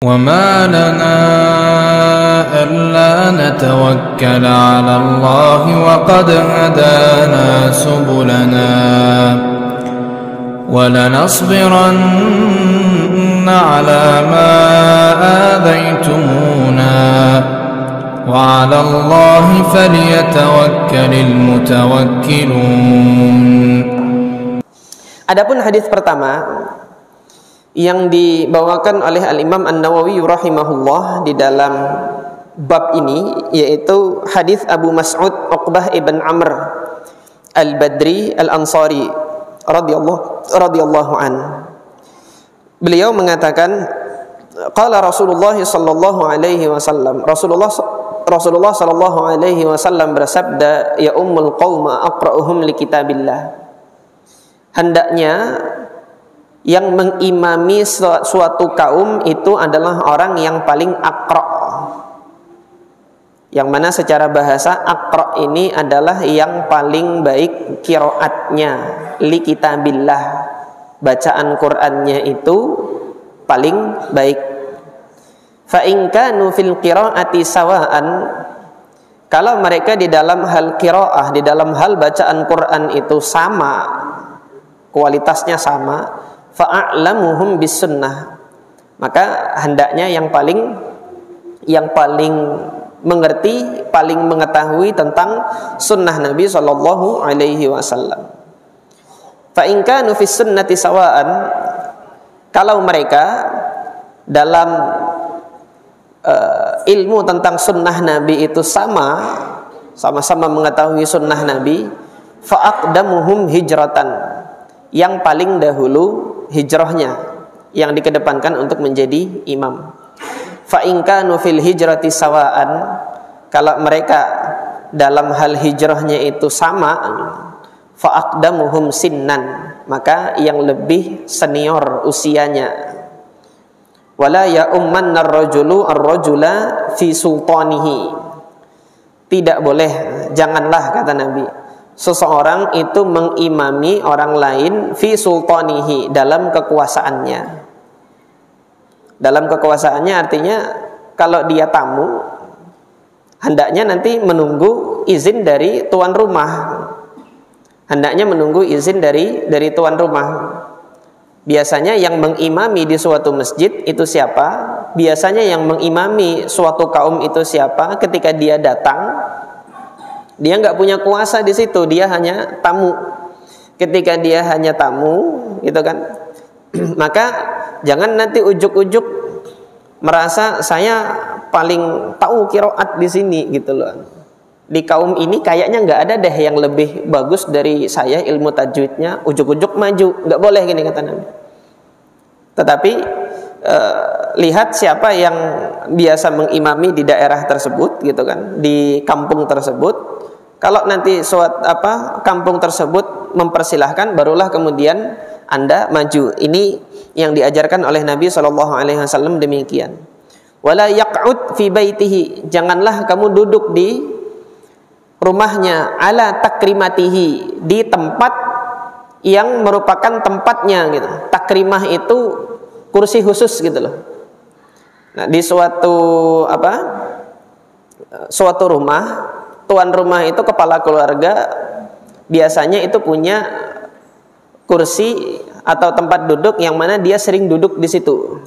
وما لنا ألا نتوكل على الله وقد هدانا سبلنا ولنصبرن على ما آذيتمونا وعلى الله فليتوكل المتوكلون. Adapun hadis pertama yang dibawakan oleh Al-Imam An-Nawawi rahimahullah di dalam bab ini, yaitu hadis Abu Mas'ud Uqbah ibn Amr Al-Badri Al-Ansari radhiyallahu an. Beliau mengatakan, qala Rasulullah sallallahu alaihi wasallam, Rasulullah sallallahu alaihi wasallam bersabda, ya ummul qauma aqra'uhum li kitabillah. Hendaknya yang mengimami suatu kaum itu adalah orang yang paling aqra'. Yang mana secara bahasa aqra' ini adalah yang paling baik qiraatnya, li kitabillah. Bacaan Qur'annya itu paling baik. Fa in kanu fil qiraati sawaan, kalau mereka di dalam hal qiraah, di dalam hal bacaan Qur'an itu sama, kualitasnya sama, fa'alamuhum bis sunnah, maka hendaknya yang paling mengerti, paling mengetahui tentang sunnah Nabi sallallahu alaihi wasallam. Fa in kanu fis sunnati sawaan, kalau mereka dalam ilmu tentang sunnah Nabi itu sama-sama mengetahui sunnah Nabi, fa aqdamuhum hijratan, yang paling dahulu hijrahnya, yang dikedepankan untuk menjadi imam. Fa in kanu fil hijrati sawaan, kalau mereka dalam hal hijrahnya itu sama, fa aqdamuhum sinnan, maka yang lebih senior usianya. Wala ya ummanna ar-rajulu ar-rajula fi sultanihi, tidak boleh, janganlah, kata Nabi, seseorang itu mengimami orang lain fi sultanihi, dalam kekuasaannya. Dalam kekuasaannya artinya kalau dia tamu, hendaknya nanti menunggu izin dari tuan rumah. Hendaknya menunggu izin dari tuan rumah. Biasanya yang mengimami di suatu masjid itu siapa? Biasanya yang mengimami suatu kaum itu siapa? Ketika dia datang, dia nggak punya kuasa di situ, dia hanya tamu. Ketika dia hanya tamu, gitu kan, maka jangan nanti ujuk-ujuk merasa saya paling tahu qiraat di sini, gitu loh. Di kaum ini kayaknya nggak ada deh yang lebih bagus dari saya ilmu tajwidnya, ujuk-ujuk maju, nggak boleh, gini kata Nabi. Tetapi lihat siapa yang biasa mengimami di daerah tersebut, gitu kan, di kampung tersebut. Kalau nanti kampung tersebut mempersilahkan, barulah kemudian Anda maju. Ini yang diajarkan oleh Nabi SAW demikian. Wala yaq'ud fi baitihi, janganlah kamu duduk di rumahnya, ala takrimatihi, di tempat yang merupakan tempatnya, gitu. Takrimah itu kursi khusus, gitu loh. Nah, di suatu rumah, tuan rumah itu kepala keluarga, biasanya itu punya kursi atau tempat duduk yang mana dia sering duduk di situ.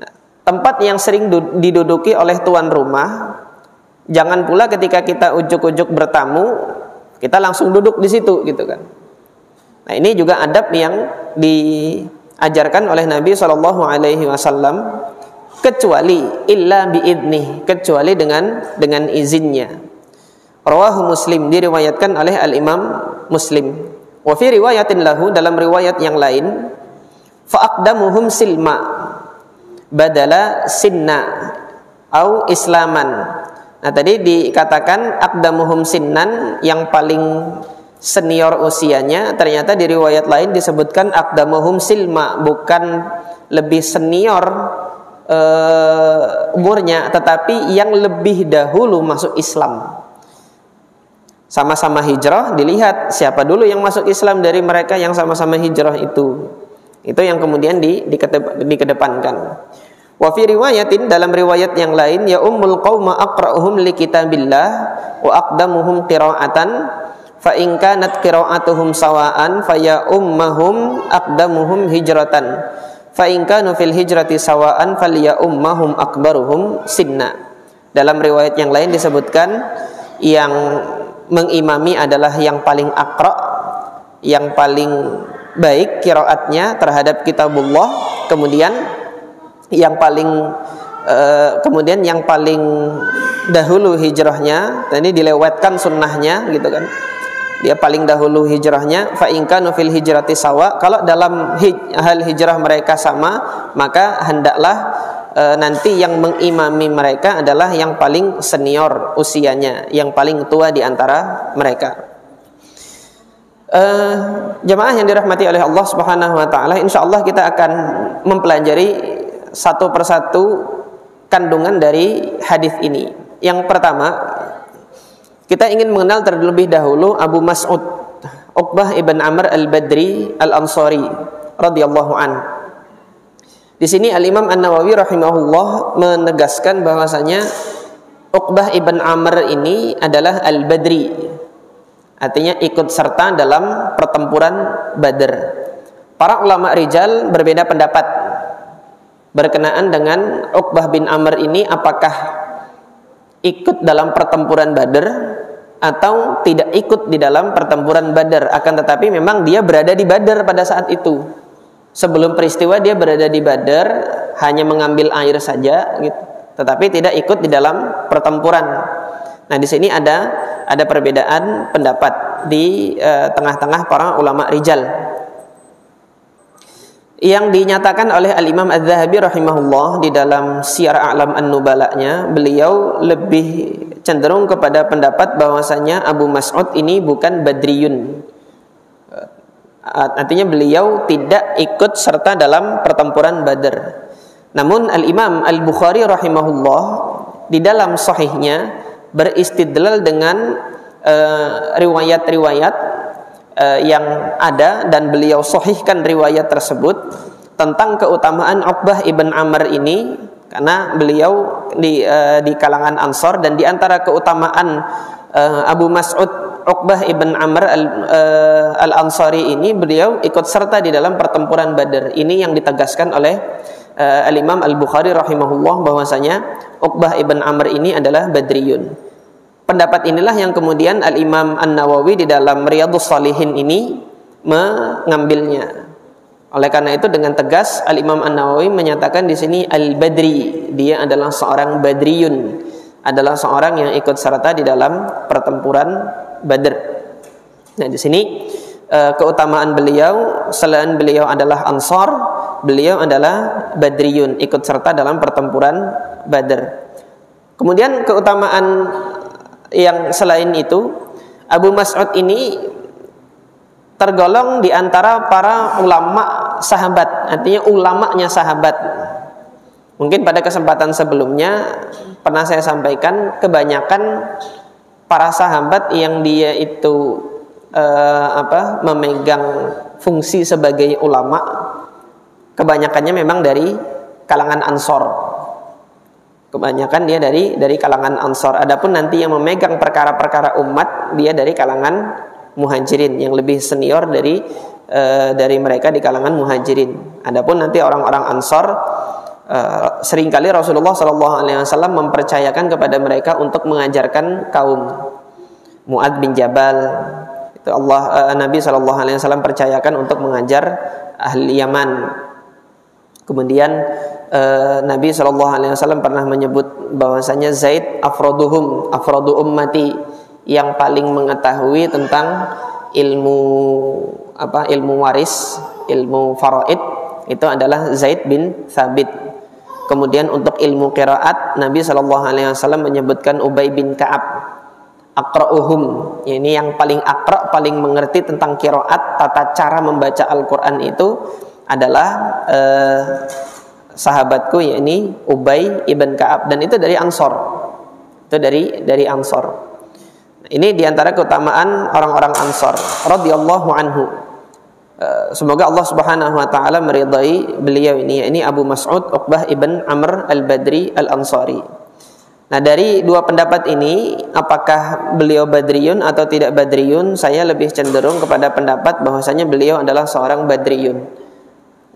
Nah, tempat yang sering diduduki oleh tuan rumah, jangan pula ketika kita ujuk-ujuk bertamu, kita langsung duduk di situ, gitu kan. Nah, ini juga adab yang diajarkan oleh Nabi SAW, kecuali illa biidnih, kecuali dengan izinnya. Rawahu Muslim, diriwayatkan oleh Al-Imam Muslim. Wa fi riwayatin lahu, dalam riwayat yang lain, fa aqdamuhum silma badala sinna au islaman. Nah, tadi dikatakan aqdamuhum sinnan, yang paling senior usianya. Ternyata di riwayat lain disebutkan aqdamuhum silma, bukan lebih senior umurnya, tetapi yang lebih dahulu masuk Islam. Sama-sama hijrah, dilihat siapa dulu yang masuk Islam dari mereka yang sama-sama hijrah itu yang kemudian dikedepankan. Wa fi riwayatin, dalam riwayat yang lain, ya ummul qauma aqra'uhum li kitabillah wa aqdamuhum qira'atan fa in kanat qira'atuhum sawa'an fa ya ummahum aqdamuhum hijratan fa in kanu fil hijrati sawa'an fal ya ummahum akbaruhum sinna. Dalam riwayat yang lain disebutkan yang mengimami adalah yang paling aqra', yang paling baik qiraatnya terhadap kitabullah, kemudian yang paling dahulu hijrahnya, ini dilewatkan sunnahnya gitu kan, dia paling dahulu hijrahnya. Fa in kanu fil hijrati sawa, kalau dalam hal hijrah mereka sama, maka hendaklah nanti yang mengimami mereka adalah yang paling senior usianya, yang paling tua di antara mereka. Jemaah yang dirahmati oleh Allah Subhanahu wa taala, insyaallah kita akan mempelajari satu persatu kandungan dari hadis ini. Yang pertama, kita ingin mengenal terlebih dahulu Abu Mas'ud Uqbah ibn Amr al-Badri al-Ansari radhiyallahu an. Di sini Al-Imam An-Nawawi rahimahullah menegaskan bahwasanya Uqbah ibn Amr ini adalah al-Badri, artinya ikut serta dalam pertempuran Badr. Para ulama rijal berbeda pendapat berkenaan dengan Uqbah bin Amr ini, apakah ikut dalam pertempuran Badr atau tidak ikut di dalam pertempuran Badr. Akan tetapi memang dia berada di Badr pada saat itu. Sebelum peristiwa dia berada di Badr, hanya mengambil air saja gitu, tetapi tidak ikut di dalam pertempuran. Nah, di sini ada perbedaan pendapat di tengah-tengah para ulama rijal. Yang dinyatakan oleh Al-Imam Az-Zahabi rahimahullah di dalam Syiar A'lam An-Nubala'nya, beliau lebih cenderung kepada pendapat bahwasanya Abu Mas'ud ini bukan Badriyun. Artinya beliau tidak ikut serta dalam pertempuran Badr. Namun Al-Imam Al-Bukhari rahimahullah di dalam sahihnya beristidlal dengan riwayat-riwayat yang ada, dan beliau sahihkan riwayat tersebut tentang keutamaan Uqbah ibn Amr ini, karena beliau di kalangan Ansor, dan di antara keutamaan Abu Mas'ud Uqbah ibn Amr al-Ansari ini, beliau ikut serta di dalam pertempuran Badr. Ini yang ditegaskan oleh Al-Imam Al-Bukhari rahimahullah bahwasanya Uqbah ibn Amr ini adalah Badriyun. Pendapat inilah yang kemudian Al-Imam An-Nawawi di dalam Riyadhus Shalihin ini mengambilnya. Oleh karena itu dengan tegas Al-Imam An-Nawawi menyatakan di sini Al-Badri, dia adalah seorang Badriyun, adalah seorang yang ikut serta di dalam pertempuran Badr. Nah, di sini keutamaan beliau, selain beliau adalah Ansar, beliau adalah Badriyun, ikut serta dalam pertempuran Badr. Kemudian keutamaan yang selain itu, Abu Mas'ud ini tergolong di antara para ulama sahabat, artinya ulamanya sahabat. Mungkin pada kesempatan sebelumnya pernah saya sampaikan, kebanyakan para sahabat yang dia itu memegang fungsi sebagai ulama, kebanyakannya memang dari kalangan Ansor. Kebanyakan dia dari kalangan Ansor. Adapun nanti yang memegang perkara-perkara umat, dia dari kalangan Muhajirin, yang lebih senior dari mereka di kalangan Muhajirin. Adapun nanti orang-orang Ansor, seringkali Rasulullah SAW mempercayakan kepada mereka untuk mengajarkan kaum. Mu'adz bin Jabal, itu Nabi SAW percayakan untuk mengajar ahli Yaman. Kemudian Nabi SAW pernah menyebut bahwasanya Zaid afrodu ummati, yang paling mengetahui tentang ilmu waris, ilmu faraid, itu adalah Zaid bin Thabit. Kemudian untuk ilmu qiraat, Nabi SAW menyebutkan Ubay bin Ka'ab, aqra'uhum, ini yang paling aqra', paling mengerti tentang qiraat, tata cara membaca Al-Quran itu adalah sahabatku, yakni Ubay ibn Ka'ab, dan itu dari Ansor. Itu dari Ansor. Ini diantara keutamaan orang-orang Ansor radhiyallahu anhu. Semoga Allah Subhanahu wa taala meridai beliau ini Abu Mas'ud Uqbah ibn Amr al-Badri al-Ansari. Nah, dari dua pendapat ini, apakah beliau Badriyun atau tidak Badriyun, saya lebih cenderung kepada pendapat bahwasanya beliau adalah seorang Badriyun.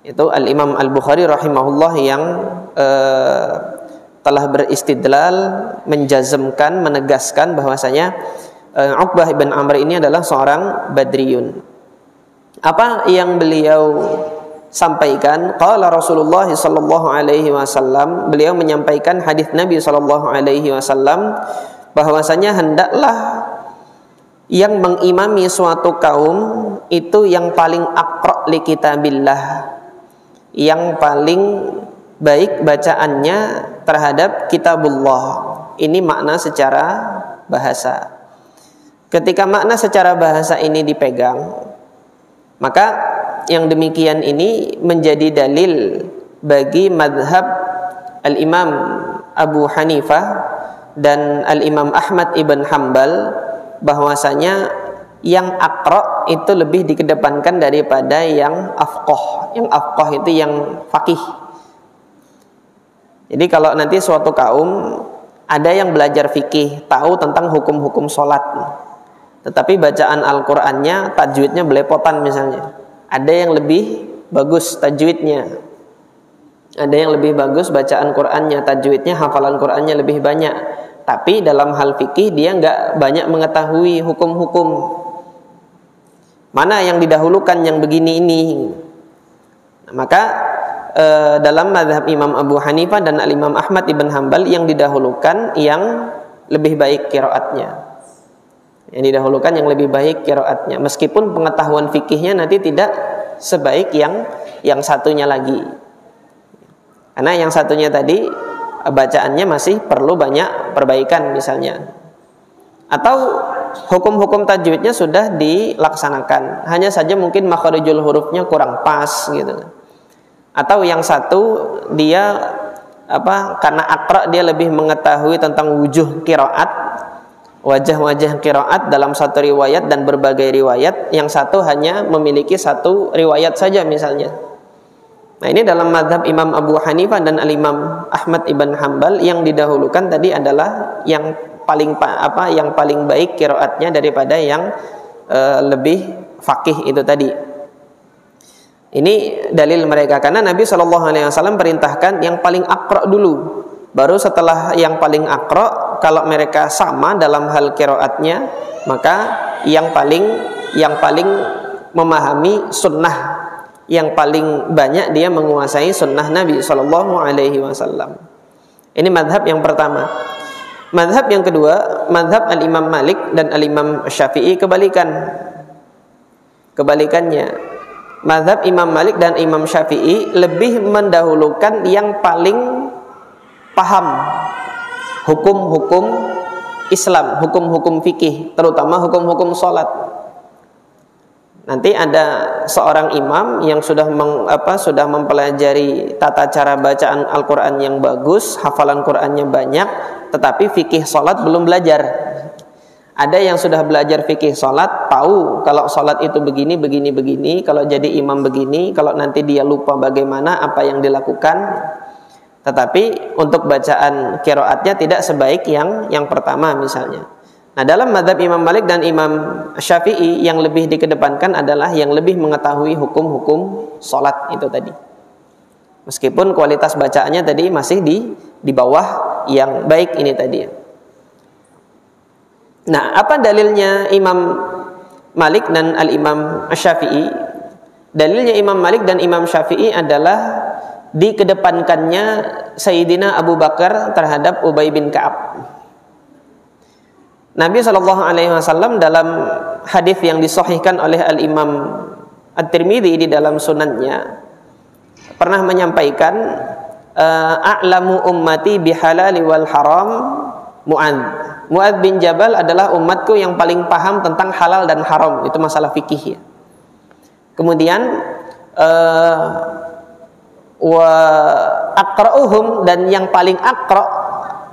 Itu Al-Imam Al-Bukhari rahimahullah yang telah beristidlal, menjazmkan, menegaskan bahwasanya Uqbah ibn Amr ini adalah seorang Badriyun. Apa yang beliau sampaikan? Qala Rasulullah sallallahu alaihi wasallam, beliau menyampaikan hadis Nabi sallallahu alaihi wasallam bahwasanya hendaklah yang mengimami suatu kaum itu yang paling aqra li kitabillah, yang paling baik bacaannya terhadap kitabullah. Ini makna secara bahasa. Ketika makna secara bahasa ini dipegang, maka yang demikian ini menjadi dalil bagi madhab Al-Imam Abu Hanifah dan Al-Imam Ahmad ibn Hanbal bahwasanya yang aqra itu lebih dikedepankan daripada yang afqah. Yang afqah itu yang faqih. Jadi kalau nanti suatu kaum ada yang belajar fikih, tahu tentang hukum-hukum sholat, tetapi bacaan Al-Qur'annya, tajwidnya belepotan misalnya. Ada yang lebih bagus tajwidnya, ada yang lebih bagus bacaan Qur'annya, tajwidnya, hafalan Qur'annya lebih banyak. Tapi dalam hal fikih dia nggak banyak mengetahui hukum-hukum. Mana yang didahulukan, yang begini ini. Maka dalam mazhab Imam Abu Hanifah dan Al-Imam Ahmad ibn Hanbal yang didahulukan yang lebih baik qiraatnya. Yang didahulukan yang lebih baik qiraatnya, meskipun pengetahuan fikihnya nanti tidak sebaik yang satunya lagi. Karena yang satunya tadi bacaannya masih perlu banyak perbaikan misalnya. Atau hukum-hukum tajwidnya sudah dilaksanakan, hanya saja mungkin makharijul hurufnya kurang pas gitu. Atau yang satu dia karena aqra dia lebih mengetahui tentang wujuh qiraat, wajah-wajah qiraat dalam satu riwayat dan berbagai riwayat, yang satu hanya memiliki satu riwayat saja misalnya. Nah, ini dalam mazhab Imam Abu Hanifah dan Al-Imam Ahmad ibn Hanbal yang didahulukan tadi adalah yang paling baik qiraatnya daripada yang lebih faqih itu tadi. Ini dalil mereka, karena Nabi SAW perintahkan yang paling aqra dulu, baru setelah yang paling aqra. Kalau mereka sama dalam hal qiraatnya, maka yang paling memahami sunnah, yang paling banyak dia menguasai sunnah Nabi SAW. Ini madhab yang pertama. Madhab yang kedua, madhab Al-Imam Malik dan Al-Imam Syafi'i kebalikannya. Madhab Imam Malik dan Imam Syafi'i lebih mendahulukan yang paling paham hukum-hukum Islam, hukum-hukum fikih, terutama hukum-hukum sholat. Nanti ada seorang imam yang sudah mempelajari tata cara bacaan Al-Quran yang bagus, hafalan Qurannya banyak, tetapi fikih sholat belum belajar. Ada yang sudah belajar fikih sholat, tahu kalau sholat itu begini, kalau jadi imam begini, kalau nanti dia lupa bagaimana apa yang dilakukan. Tetapi untuk bacaan qiraatnya tidak sebaik yang pertama misalnya. Nah, dalam mazhab Imam Malik dan Imam Syafi'i yang lebih dikedepankan adalah yang lebih mengetahui hukum-hukum sholat itu tadi. Meskipun kualitas bacaannya tadi masih di bawah yang baik ini tadi. Nah, apa dalilnya Imam Malik dan Al-Imam Syafi'i? Dalilnya Imam Malik dan Imam Syafi'i adalah dikedepankannya Sayyidina Abu Bakar terhadap Ubay bin Ka'ab. Nabi SAW dalam hadis yang disahihkan oleh Al-Imam At-Tirmidzi di dalam sunannya pernah menyampaikan a'lamu ummati bihalali wal haram Mu'adz bin Jabal adalah umatku yang paling paham tentang halal dan haram, itu masalah fikih ya. Kemudian wa aqra'uhum, dan yang paling aqra',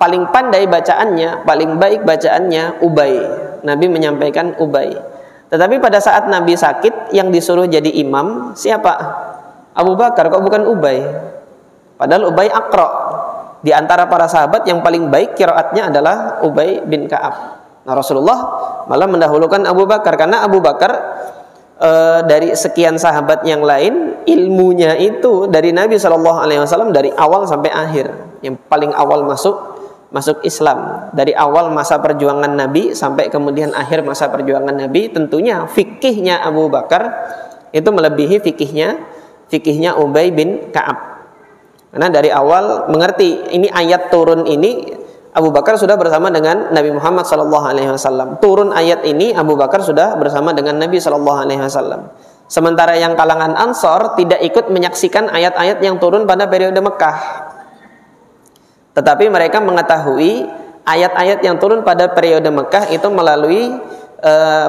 paling pandai bacaannya, paling baik bacaannya Ubay. Nabi menyampaikan Ubay. Tetapi pada saat Nabi sakit, yang disuruh jadi imam siapa? Abu Bakar, kok bukan Ubay? Padahal Ubay Aqra. Di antara para sahabat yang paling baik qiraatnya adalah Ubay bin Ka'ab. Nah, Rasulullah malah mendahulukan Abu Bakar karena Abu Bakar dari sekian sahabat yang lain, ilmunya itu dari Nabi SAW dari awal sampai akhir. Yang paling awal masuk Islam, dari awal masa perjuangan Nabi sampai kemudian akhir masa perjuangan Nabi. Tentunya fikihnya Abu Bakar itu melebihi fikihnya Ubay bin Ka'ab. Karena dari awal mengerti ini ayat turun ini, Abu Bakar sudah bersama dengan Nabi Muhammad SAW. Turun ayat ini Abu Bakar sudah bersama dengan Nabi SAW. Sementara yang kalangan Ansor tidak ikut menyaksikan ayat-ayat yang turun pada periode Mekah. Tetapi mereka mengetahui ayat-ayat yang turun pada periode Mekah itu melalui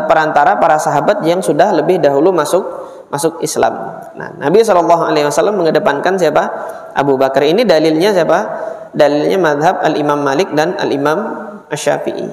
perantara para sahabat yang sudah lebih dahulu masuk Islam. Nah, Nabi SAW mengedepankan siapa? Abu Bakar. Ini dalilnya siapa? Dalilnya madhab Al-Imam Malik dan Al-Imam Asy-Syafi'i.